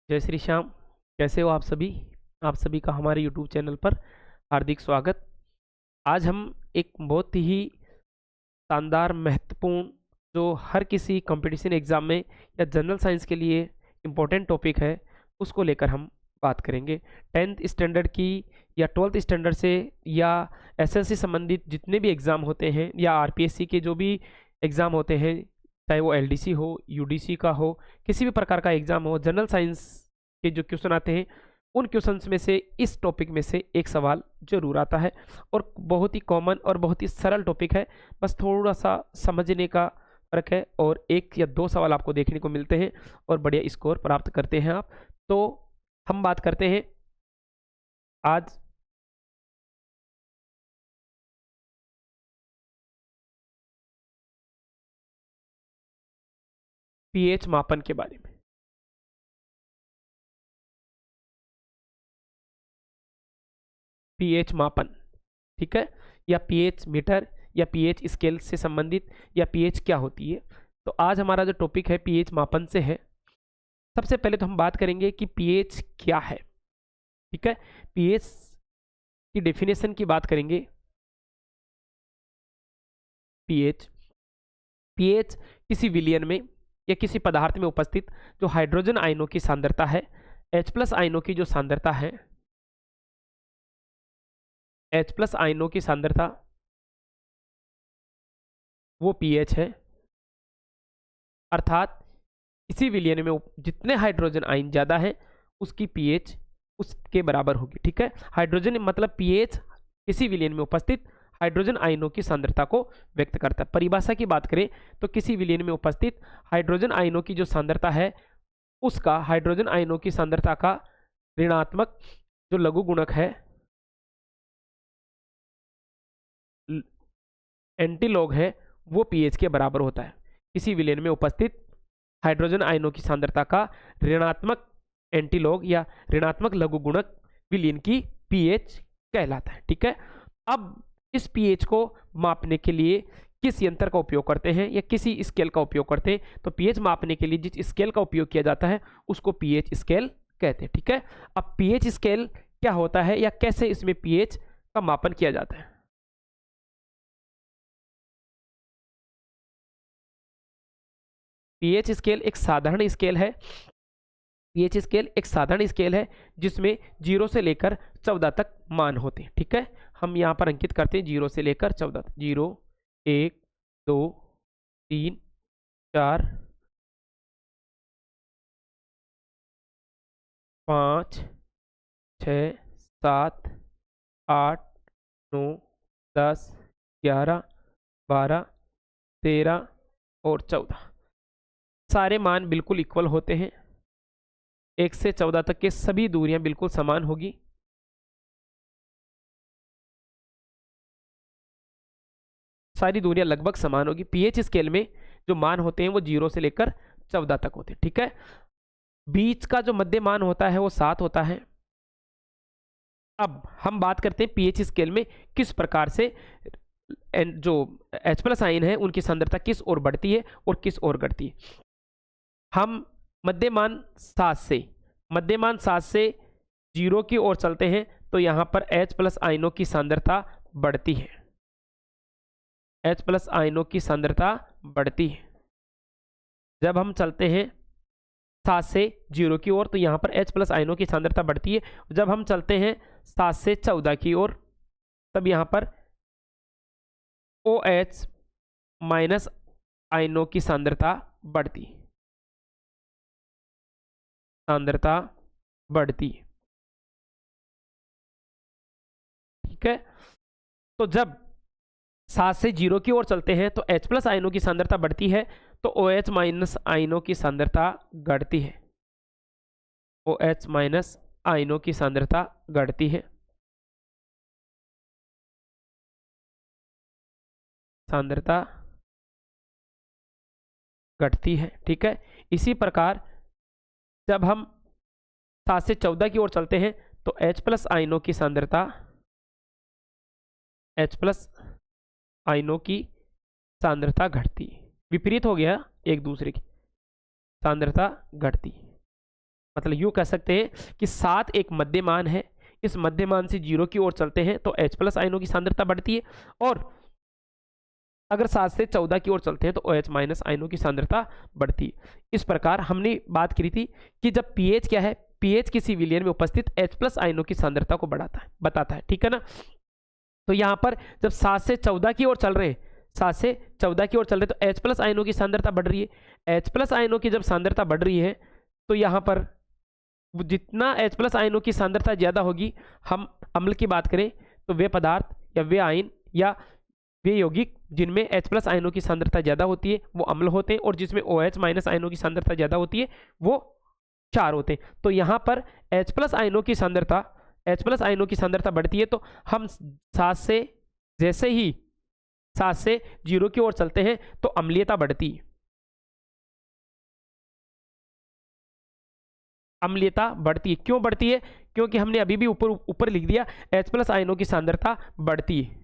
जय श्री श्याम। कैसे हो आप सभी? आप सभी का हमारे यूट्यूब चैनल पर हार्दिक स्वागत। आज हम एक बहुत ही शानदार, महत्वपूर्ण, जो हर किसी कंपटीशन एग्ज़ाम में या जनरल साइंस के लिए इम्पोर्टेंट टॉपिक है, उसको लेकर हम बात करेंगे। 10th स्टैंडर्ड की या 12th स्टैंडर्ड से या एसएससी संबंधित जितने भी एग्ज़ाम होते हैं या आरपीएससी के जो भी एग्ज़ाम होते हैं, चाहे वो एलडीसी हो, यूडीसी का हो, किसी भी प्रकार का एग्ज़ाम हो, जनरल साइंस के जो क्वेश्चन आते हैं, उन क्वेश्चंस में से इस टॉपिक में से एक सवाल ज़रूर आता है और बहुत ही कॉमन और बहुत ही सरल टॉपिक है। बस थोड़ा सा समझने का फ़र्क है और 1 या 2 सवाल आपको देखने को मिलते हैं और बढ़िया स्कोर प्राप्त करते हैं आप। तो हम बात करते हैं आज पीएच मापन के बारे में। पीएच मापन, ठीक है? या पीएच मीटर या पीएच स्केल से संबंधित या पीएच क्या होती है। तो आज हमारा जो टॉपिक है पीएच मापन से है। सबसे पहले तो हम बात करेंगे कि पीएच क्या है, ठीक है? पीएच की डेफिनेशन की बात करेंगे। पीएच पीएच किसी विलयन में या किसी पदार्थ में उपस्थित जो हाइड्रोजन आयनों की सांद्रता है, H प्लस आयनों की जो सांद्रता है, H प्लस आयनों की सांद्रता, वो पीएच है। अर्थात किसी विलयन में जितने हाइड्रोजन आयन ज़्यादा है, उसकी पीएच उसके बराबर होगी, ठीक है? हाइड्रोजन मतलब पीएच किसी विलयन में उपस्थित हाइड्रोजन आयनों की सांद्रता को व्यक्त करता है। परिभाषा की बात करें तो किसी विलयन में उपस्थित हाइड्रोजन आयनों की जो सांद्रता है, उसका हाइड्रोजन आयनों की सांद्रता का ऋणात्मक जो लघु गुणक है, एंटीलॉग है, वो पीएच के बराबर होता है। किसी विलयन में उपस्थित हाइड्रोजन आयनों की सांद्रता का ऋणात्मक एंटीलॉग या ऋणात्मक लघु गुणक विलयन की पीएच कहलाता है, ठीक है? अब इस पीएच को मापने के लिए किस यंत्र का उपयोग करते हैं या किसी स्केल का उपयोग करते हैं, तो पीएच मापने के लिए जिस स्केल का उपयोग किया जाता है उसको पीएच स्केल कहते हैं, ठीक है? अब पीएच स्केल क्या होता है या कैसे इसमें पीएच का मापन किया जाता है? पीएच स्केल एक साधारण स्केल है। पीएच स्केल एक साधारण स्केल है जिसमें 0 से लेकर 14 तक मान होते हैं, ठीक है? हम यहाँ पर अंकित करते हैं 0 से लेकर 14 तक। 0, 1, 2, 3, 4, 5, 6, 7, 8, 9, 10, 11, 12, 13 और 14। सारे मान बिल्कुल इक्वल होते हैं। 1 से 14 तक के सभी दूरियां बिल्कुल समान होगी। सारी दूरियां लगभग समान होगी। पीएच स्केल में जो मान होते हैं वो 0 से लेकर 14 तक होते हैं, ठीक है? बीच का जो मध्य मान होता है वो 7 होता है। अब हम बात करते हैं पीएच स्केल में किस प्रकार से जो H प्लस आयन है उनकी सांद्रता किस ओर बढ़ती है और किस ओर घटती है। हम मध्यमान 7 से 0 की ओर चलते हैं तो यहाँ पर H प्लस आयनों की सांद्रता बढ़ती है। H प्लस आयनों की सांद्रता बढ़ती है। जब हम चलते हैं 7 से 0 की ओर तो यहाँ पर H प्लस आयनों की सांद्रता बढ़ती है। जब हम चलते हैं 7 से 14 की ओर तब यहाँ पर OH माइनस आयनों की सांद्रता बढ़ती है। सांद्रता बढ़ती है, ठीक है? तो जब 7 से 0 की ओर चलते हैं तो H प्लस आयनों की सांद्रता बढ़ती है तो OH माइनस आयनों की सांद्रता घटती है। OH माइनस आयनों की सांद्रता घटती है। सांद्रता घटती है, ठीक है? इसी प्रकार जब हम 7 से 14 की ओर चलते हैं तो H प्लस आयनों की सांद्रता घटती है। विपरीत हो गया एक दूसरे की, सांद्रता घटती है। मतलब यूँ कह सकते हैं कि 7 एक मध्यमान है, इस मध्यमान से 0 की ओर चलते हैं तो H+ आयनों की सांद्रता बढ़ती है, और अगर 7 से 14 की ओर चलते हैं तो OH- आयनों की सांद्रता बढ़ती है। इस प्रकार हमने बात की थी कि जब pH क्या है, pH किसी विलयन में उपस्थित H+ आयनों की सांद्रता को बताता है, ठीक है ना। तो यहाँ पर जब 7 से 14 की ओर चल रहे हैं, 7 से 14 की ओर चल रहे हैं तो H+ आयनों की सांद्रता बढ़ रही है। H+ आयनों की जब सांद्रता बढ़ रही है तो यहाँ पर जितना H+ आयनों की सांद्रता ज़्यादा होगी, हम अम्ल की बात करें तो वे पदार्थ या वे आयन या वे यौगिक जिनमें H+ आयनों की सांद्रता ज़्यादा होती है वो अम्ल होते हैं, और जिसमें OH- आयनों की सांद्रता ज़्यादा होती है वो क्षार होते हैं। तो यहाँ पर H+ आयनों की सांद्रता बढ़ती है, तो हम 7 से जैसे ही 7 से 0 की ओर चलते हैं तो अम्लीयता बढ़ती है। अम्लीयता बढ़ती है, क्यों बढ़ती है? क्योंकि हमने अभी भी ऊपर लिख दिया H+ आयनों की सांद्रता बढ़ती है।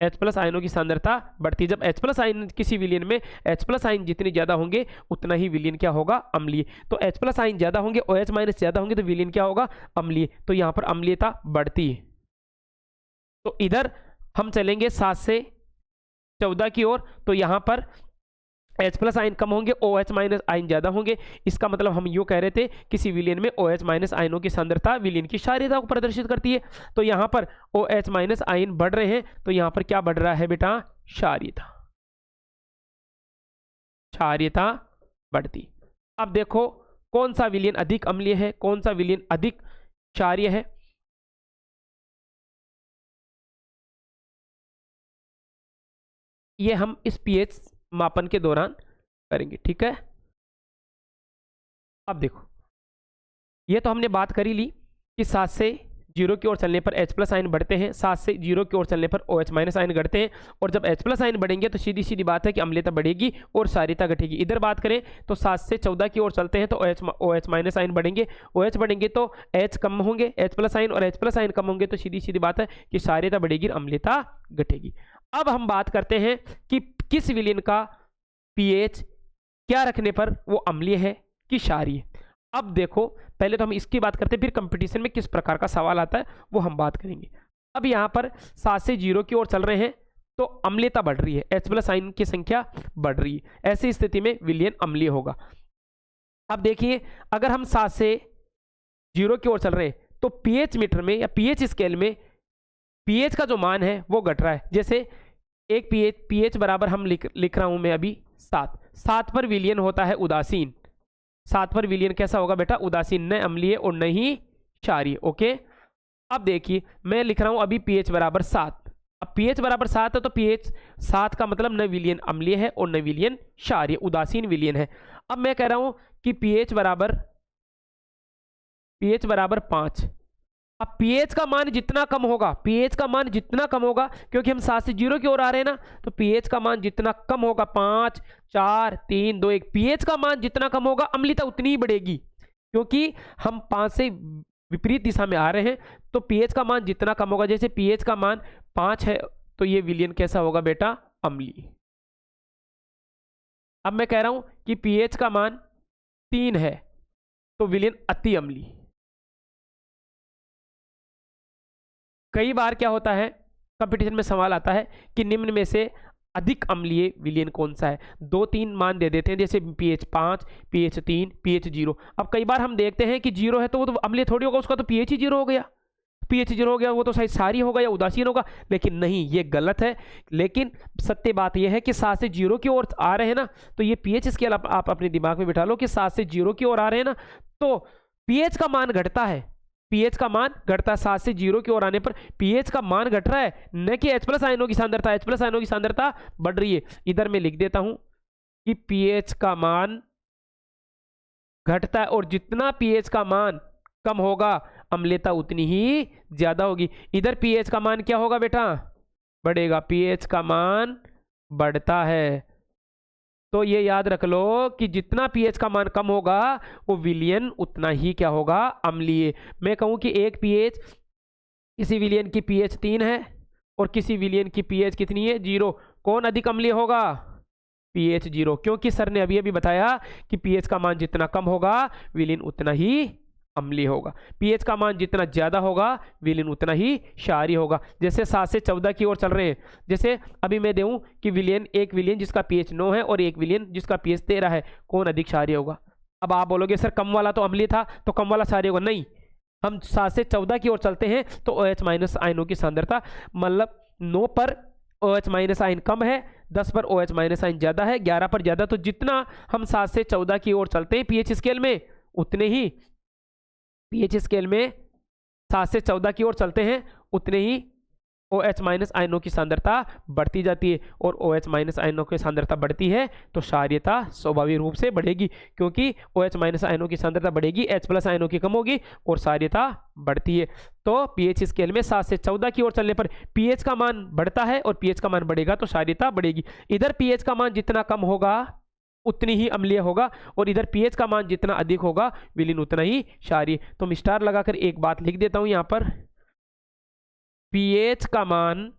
H+ आयनों की सांद्रता बढ़ती है। जब H+ आयन किसी विलयन में H+ आयन जितने ज़्यादा होंगे उतना ही विलयन क्या होगा? अम्लीय। तो H+ आयन ज़्यादा होंगे, OH- ज़्यादा होंगे तो विलयन क्या होगा? अम्लीय। तो यहाँ पर अम्लीयता बढ़ती है। तो इधर हम चलेंगे 7 से 14 की ओर, तो यहाँ पर H+ आयन कम होंगे, OH- आयन ज़्यादा होंगे। इसका मतलब हम यूँ कह रहे थे किसी विलयन में OH- आयनों की सांद्रता विलयन की क्षारीयता को प्रदर्शित करती है। तो यहाँ पर OH- आयन बढ़ रहे हैं तो यहाँ पर क्या बढ़ रहा है बेटा? क्षारीयता। क्षारीयता बढ़ती। अब देखो कौन सा विलयन अधिक अम्लीय है, कौन सा विलयन अधिक क्षारीय है। ये हम इस pH मापन के दौरान करेंगे, ठीक है। अब देखो, ये तो हमने बात करी ली कि 7 से 0 की ओर चलने पर H+ आयन बढ़ते हैं, 7 से 0 की ओर चलने पर OH- आयन घटते हैं, और जब H+ आयन बढ़ेंगे तो सीधी सीधी बात है कि अम्लीयता बढ़ेगी और क्षारीयता घटेगी। इधर बात करें तो 7 से 14 की ओर चलते हैं तो OH- आयन बढ़ेंगे, OH बढ़ेंगे तो H कम होंगे, H+ आयन, और H+ आयन कम होंगे तो सीधी सीधी बात है कि क्षारीयता बढ़ेगी और अम्लीयता घटेगी। अब हम बात करते हैं कि किस विलयन का pH क्या रखने पर वो अम्लीय है कि क्षारीय। अब देखो, पहले तो हम इसकी बात करते हैं, फिर कंपटीशन में किस प्रकार का सवाल आता है वो हम बात करेंगे। अब यहाँ पर 7 से 0 की ओर चल रहे हैं तो अम्लीयता बढ़ रही है, H+ आयन की संख्या बढ़ रही है। ऐसी स्थिति में विलयन अम्लीय होगा। अब देखिए, अगर हम 7 से 0 की ओर चल रहे हैं तो pH मीटर में या pH स्केल में pH का जो मान है वो घट रहा है। जैसे एक pH बराबर हम लिख रहा हूं मैं अभी 7 पर विलयन होता है उदासीन। 7 पर विलयन कैसा होगा बेटा? उदासीन, न अम्लीय और न ही क्षारीय। ओके, अब देखिए मैं लिख रहा हूं अभी pH बराबर 7। अब pH बराबर 7 है तो pH 7 का मतलब न विलयन अम्लीय है और न विलयन क्षारीय, उदासीन विलयन है। अब मैं कह रहा हूं कि pH बराबर 5। अब pH का मान जितना कम होगा, pH का मान जितना कम होगा, क्योंकि हम 7 से 0 की ओर आ रहे हैं ना, तो pH का मान जितना कम होगा, 5 4 3 2 1, pH का मान जितना कम होगा अम्लीयता उतनी ही बढ़ेगी, क्योंकि हम 5 से विपरीत दिशा में आ रहे हैं। तो pH का मान जितना कम होगा, जैसे pH का मान 5 है तो ये विलयन कैसा होगा बेटा? अम्लीय। अब मैं कह रहा हूं कि pH का मान 3 है तो विलयन अति अम्लीय। कई बार क्या होता है, कंपटीशन में सवाल आता है कि निम्न में से अधिक अम्लीय विलयन कौन सा है? 2-3 मान दे देते हैं, जैसे pH 5, pH 3, pH 0। अब कई बार हम देखते हैं कि 0 है तो वो तो अम्लीय थोड़ी होगा, उसका तो pH ही 0 हो गया। pH 0 हो गया, वो तो शायद क्षारीय होगा या उदासीन होगा। लेकिन नहीं, ये गलत है। लेकिन सत्य बात यह है कि 7 से 0 की ओर आ रहे हैं ना, तो ये pH स्केल आप अपने दिमाग में बिठा लो कि 7 से 0 की ओर आ रहे हैं ना, तो pH का मान घटता है। pH का मान घटता है, 7 से 0 की ओर आने पर pH का मान घट रहा है, न कि H+ आयनों की सांद्रता। H+ आयनों की सांद्रता बढ़ रही है। इधर मैं लिख देता हूं कि pH का मान घटता है, और जितना pH का मान कम होगा अम्लीयता उतनी ही ज्यादा होगी। इधर pH का मान क्या होगा बेटा? बढ़ेगा। pH का मान बढ़ता है, तो ये याद रख लो कि जितना pH का मान कम होगा वो विलयन उतना ही क्या होगा? अम्लीय। मैं कहूं कि एक pH, किसी विलयन की pH 3 है और किसी विलयन की pH कितनी है? 0। कौन अधिक अम्लीय होगा? पीएच 0, क्योंकि सर ने अभी अभी बताया कि पीएच का मान जितना कम होगा विलीन उतना ही अम्लीय होगा, पीएच का मान जितना ज्यादा होगा विलीन उतना ही क्षारीय होगा। जैसे 7 से 14 की ओर चल रहे हैं, जैसे अभी मैं दूं कि विलियन, एक विलियन जिसका पीएच 9 है और एक विलियन जिसका पीएच 13 है, कौन अधिक क्षारीय होगा? अब आप बोलोगे सर कम वाला तो अम्लीय था तो कम वाला क्षारीय होगा। नहीं, हम 7 से 14 की ओर चलते हैं तो OH माइनस आयनों की सांद्रता, मतलब 9 पर OH माइनस आयन कम है, 10 पर OH माइनस आयन ज्यादा है, 11 पर ज्यादा। तो जितना हम 7 से 14 की ओर चलते हैं पीएच स्केल में, उतने ही पीएच स्केल में 7 से 14 की ओर चलते हैं उतने ही OH माइनस आयनों की सांद्रता बढ़ती जाती है, और OH माइनस आयनों की सांद्रता बढ़ती है तो क्षारीयता स्वाभाविक रूप से बढ़ेगी, क्योंकि OH माइनस आयनों की सांद्रता बढ़ेगी, H प्लस आयनों की कम होगी और क्षारीयता बढ़ती है। तो पीएच स्केल में 7 से 14 की ओर चलने पर पीएच का मान बढ़ता है और पीएच का मान बढ़ेगा तो क्षारीयता बढ़ेगी। इधर पीएच का मान जितना कम होगा उतनी ही अम्लीय होगा, और इधर पीएच का मान जितना अधिक होगा विलीन उतना ही क्षारीय। तो मैं स्टार लगाकर एक बात लिख देता हूं यहां पर, पीएच का मान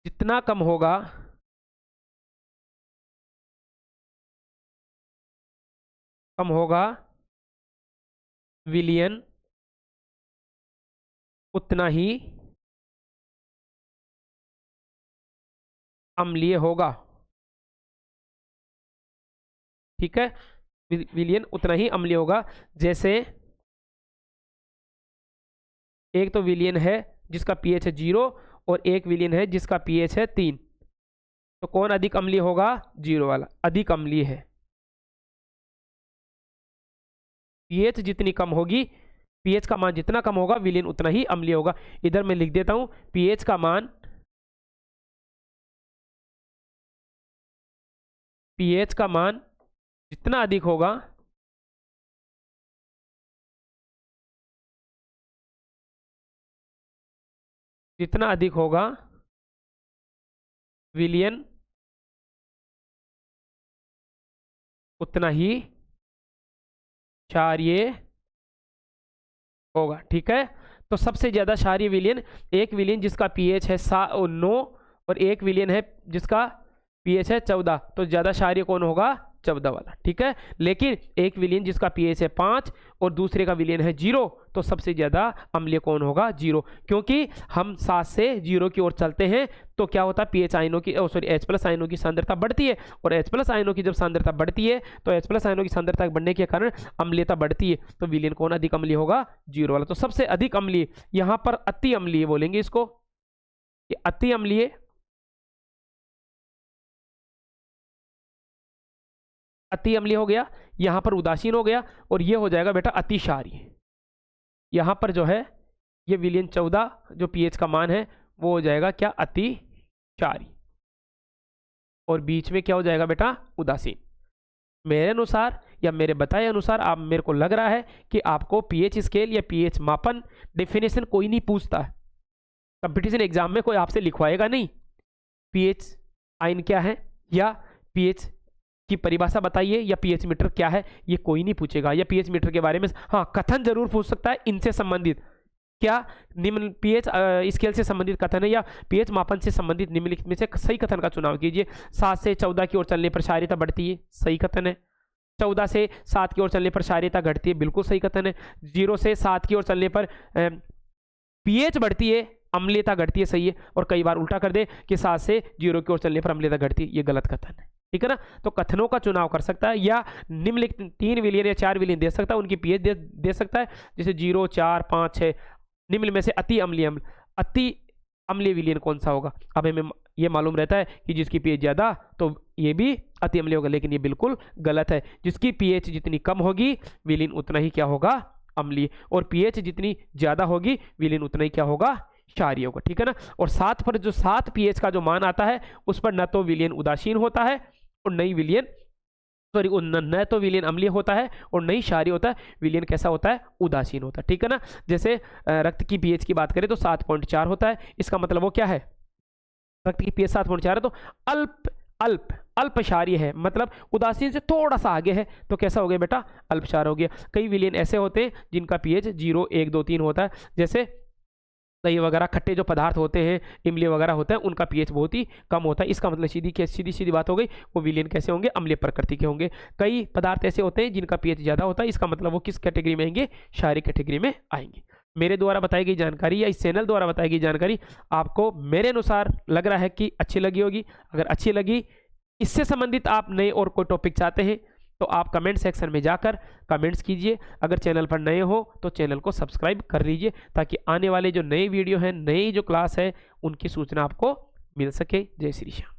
जितना कम होगा विलियन उतना ही अम्लीय होगा। ठीक है, विलियन उतना ही अम्लीय होगा। जैसे एक तो विलियन है जिसका पीएच है 0 और एक विलियन है जिसका पीएच है 3, तो कौन अधिक अम्लीय होगा? 0 वाला अधिक अम्लीय है। पीएच जितनी कम होगी, पीएच का मान जितना कम होगा विलीन उतना ही अम्लीय होगा। इधर मैं लिख देता हूं पीएच का मान, पीएच का मान जितना अधिक होगा विलियन उतना ही क्षारीय होगा। ठीक है, तो सबसे ज्यादा क्षारीय विलियन, एक विलियन जिसका पीएच है 9 और एक विलियन है जिसका पीएच है 14, तो ज्यादा क्षारीय कौन होगा? 14 वाला। ठीक है, लेकिन एक विलियन जिसका पीएच है 5 और दूसरे का विलियन है 0, तो सबसे ज्यादा अम्लीय कौन होगा? 0, क्योंकि हम 7 से 0 की ओर चलते हैं तो क्या होता है, पीएच आयनों की H प्लस आयनों की सांद्रता बढ़ती है, और H प्लस आयनों की जब सांद्रता बढ़ती है तो H प्लस आयनों की सांद्रता बढ़ने के कारण अम्लीयता बढ़ती है, तो विलियन कौन अधिक अम्लीय होगा? 0 वाला। तो सबसे अधिक अम्लीय यहां पर अति अम्लीय बोलेंगे इसको, अति अम्लीय, अति अम्लीय हो गया, यहां पर उदासीन हो गया, और ये हो जाएगा बेटा अति क्षारीय। यहां पर जो है ये विलियन 14 जो पीएच का मान है वो हो जाएगा क्या? अति क्षारीय, और बीच में क्या हो जाएगा बेटा? उदासीन। मेरे अनुसार या मेरे बताए अनुसार, आप, मेरे को लग रहा है कि आपको पीएच स्केल या पीएच मापन डेफिनेशन कोई नहीं पूछता है, कंपटीशन एग्जाम में कोई आपसे लिखवाएगा नहीं पीएच आयन क्या है या पीएच की परिभाषा बताइए या पीएच मीटर क्या है, ये कोई नहीं पूछेगा। या पीएच मीटर के बारे में हाँ कथन जरूर पूछ सकता है इनसे संबंधित, क्या निम्न पीएच स्केल से संबंधित कथन है या पीएच मापन से संबंधित निम्नलिखित में से सही कथन का चुनाव कीजिए। 7 से 14 की ओर चलने पर क्षारीयता बढ़ती है, सही कथन है। 14 से 7 की ओर चलने पर क्षारीयता घटती है, बिल्कुल सही कथन है। 0 से 7 की ओर चलने पर पीएच बढ़ती है, अम्लीयता घटती है, सही है। और कई बार उल्टा कर दे कि 7 से 0 की ओर चलने पर अम्लीयता घटती है, ये गलत कथन है। ठीक है ना, तो कथनों का चुनाव कर सकता है, या निम्नलिखित 3 विलियन या 4 विलियन दे सकता है, उनकी पीएच दे सकता है, जैसे 0, 4, 5, 6। निम्न में से अति अम्लीय विलियन कौन सा होगा? अब हमें ये मालूम रहता है कि जिसकी पीएच ज्यादा तो ये भी अति अम्लीय होगा, लेकिन ये बिल्कुल गलत है। जिसकी पीएच जितनी कम होगी विलियन उतना ही क्या होगा? अम्लीय, और पीएच जितनी ज्यादा होगी विलियन उतना ही क्या होगा? क्षारीय होगा। ठीक है ना, और 7 पर जो 7 पीएच का जो मान आता है उस पर न तो विलियन उदासीन होता है और नई विलियन न तो विलियन अम्लीय होता है और नहीं क्षारीय होता है, विलियन कैसा होता है? उदासीन होता है। ठीक है ना, जैसे रक्त की पीएच की बात करें तो 7.4 होता है, इसका मतलब वो क्या है? रक्त की पीएच 7.4 है तो अल्प क्षारीय है, मतलब उदासीन से थोड़ा सा आगे है, तो कैसा हो गया बेटा? अल्प क्षार हो गया। कई विलियन ऐसे होते हैं जिनका पीएच 0, 1, 2, 3 होता है, जैसे दही वगैरह खट्टे जो पदार्थ होते हैं, इमली वगैरह होता है, उनका पीएच बहुत ही कम होता है। इसका मतलब सीधी सीधी बात हो गई, वो विलेन कैसे होंगे, अम्लीय प्रकृति के होंगे। कई पदार्थ ऐसे होते हैं जिनका पीएच ज़्यादा होता है, इसका मतलब वो किस कैटेगरी में आएंगे, क्षारीय कैटेगरी में आएंगे। मेरे द्वारा बताई गई जानकारी या इस चैनल द्वारा बताई गई जानकारी आपको मेरे अनुसार लग रहा है कि अच्छी लगी होगी। अगर अच्छी लगी, इससे संबंधित आप नए और कोई टॉपिक चाहते हैं तो आप कमेंट सेक्शन में जाकर कमेंट्स कीजिए। अगर चैनल पर नए हो तो चैनल को सब्सक्राइब कर लीजिए, ताकि आने वाले जो नए वीडियो हैं, नई जो क्लास है, उनकी सूचना आपको मिल सके। जय श्री श्याम।